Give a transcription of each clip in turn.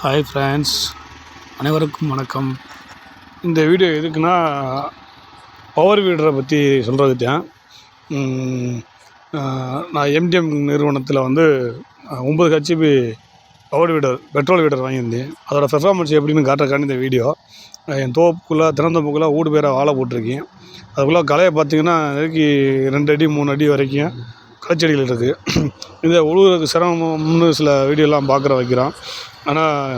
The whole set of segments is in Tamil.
ஹாய் ஃப்ரெண்ட்ஸ், அனைவருக்கும் வணக்கம். இந்த வீடியோ எதுக்குன்னா, பவர் வீடரை பற்றி சொல்கிறது தான். நான் எம்டிஎம் நிறுவனத்தில் 9 ஹெச்பி பவர் வீடர், பெட்ரோல் வீடர் வாங்கியிருந்தேன். அதோடய பெர்ஃபார்மன்ஸ் எப்படின்னு காட்டுறக்காண்டி இந்த வீடியோ. என் தோப்புக்குள்ளே திறந்தோப்புக்குள்ளே வீடு பேராக வாழை போட்டிருக்கேன். அதுக்குள்ளே களையை பார்த்திங்கன்னா நெருக்கி 2 அடி 3 அடி வரைக்கும் களைச்செடிகள் இருக்குது. இதை உழுவுறதுக்கு சிரமம்னு சில வீடியோலாம் வைக்கிறோம். ஆனால்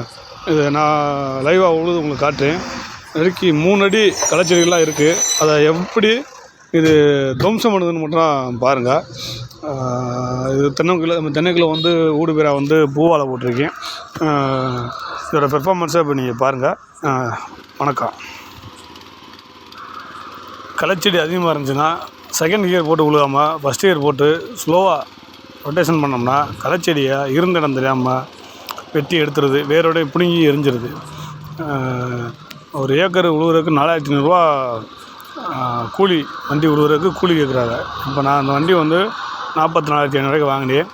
இதை நான் லைவாக உழுது உங்களுக்கு காட்டுறேன். நெருக்கி 3 அடி களைச்செடிகள்லாம் இருக்குது. அதை எப்படி இது துவம்சம் பண்ணுதுன்னு மட்டும் பாருங்கள். இது தென்னைக்குள்ளே வீடு பேராக பூவாழை போட்டிருக்கேன். இதோடய பெர்ஃபார்மன்ஸை இப்போ நீங்கள் பாருங்கள். வணக்கம். களைச்செடி அதிகமாக இருந்துச்சுன்னா செகண்ட் கியர் போட்டு உழுகாமல் ஃபஸ்ட் கியர் போட்டு ஸ்லோவாக ரொட்டேஷன் பண்ணோம்னா களைச்செடியை இருந்த இடம் தெரியாமல் வெட்டி எடுத்துருது, வேரோட பிடுங்கி எரிஞ்சிருது. ஒரு ஏக்கர் உழுவுறதுக்கு 4500 கூலி, வண்டி உழுவுறதுக்கு கூலி கேட்குறாங்க. இப்போ நான் அந்த வண்டி 44,500 வாங்கினேன்.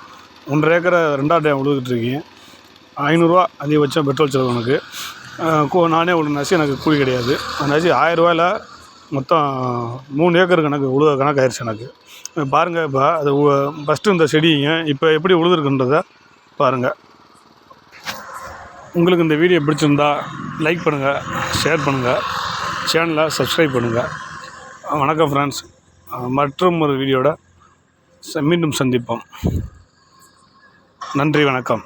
1.5 ஏக்கரை 2ஆவது டைம் உழுதுகிட்ருக்கேன். 500 அதிகபட்சம் பெட்ரோல் செலவு எனக்கு. நானே உழுனாச்சு, எனக்கு கூலி கிடையாது. அதனாச்சு 1000 மொத்தம் 3 ஏக்கர் உழுத கணக்காயிருச்சு எனக்கு. பாருங்கள். இப்போ அது ஃபஸ்ட்டு இந்த செடிங்க இப்போ எப்படி உழுதுருக்குன்றதை பாருங்கள். உங்களுக்கு இந்த வீடியோ பிடிச்சிருந்தா லைக் பண்ணுங்கள், ஷேர் பண்ணுங்கள், சேனலை சப்ஸ்கிரைப் பண்ணுங்கள். வணக்கம் ஃப்ரெண்ட்ஸ். மற்றும் ஒரு வீடியோட மீண்டும் சந்திப்போம். நன்றி, வணக்கம்.